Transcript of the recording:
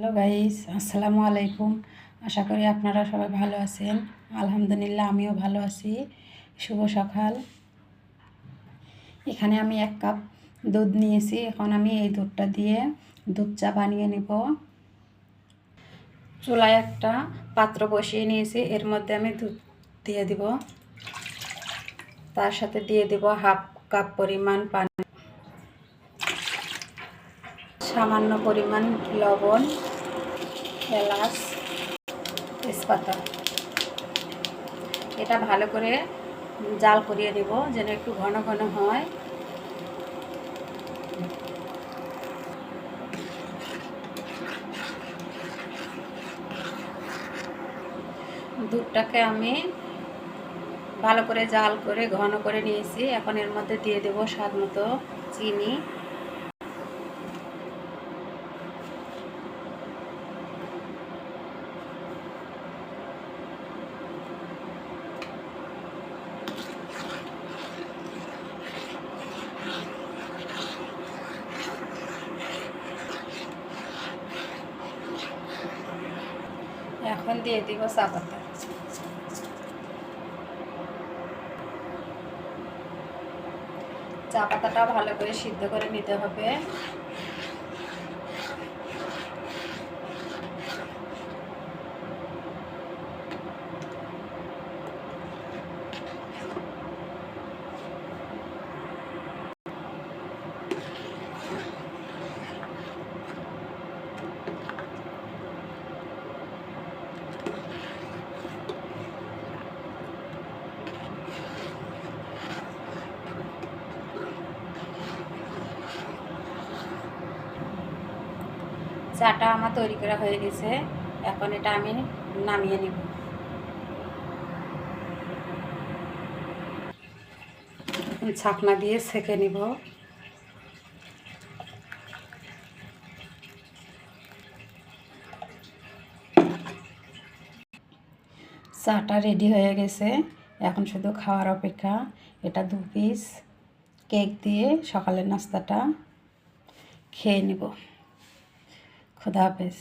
Hello guys, আসসালামু আলাইকুম। আশা করি আপনারা সবাই ভালো আছেন। আলহামদুলিল্লাহ, আমিও ভালো আছি। শুভ সকাল। এখানে আমি 1 কাপ দুধ নিয়েছি। এখন আমি এই দুধটা দিয়ে দুধ চা বানিয়ে নেব। চুলায় একটা পাত্র বসিয়ে নিয়েছি, এর মধ্যে আমি দুধ দিয়ে দিব। তার সাথে দিয়ে দেব 1/2 কাপ পরিমাণ পানি, সামান্য পরিমাণ লবণ, এলাচ, তেজপাতা। এটা ভালো করে জাল করিয়ে নেব যেন একটু ঘন ঘন হয়। দুধটাকে আমি ভালো করে জাল করে ঘন করে নিয়েছি। এখন এর মধ্যে দিয়ে দেব স্বাদ মতো চিনি, এখন দিয়ে দিব চা পাতা। চা পাতাটা ভালো করে সিদ্ধ করে নিতে হবে। চাটা আমার তৈরি করা হয়ে গেছে। এখন এটা আমি নামিয়ে নিব। ছাকনা দিয়ে সেঁকে নিব। চাটা রেডি হয়ে গেছে, এখন শুধু খাওয়ার অপেক্ষা। এটা 2 পিস কেক দিয়ে সকালের নাস্তাটা খেয়ে নিব। খুদা হাফেজ।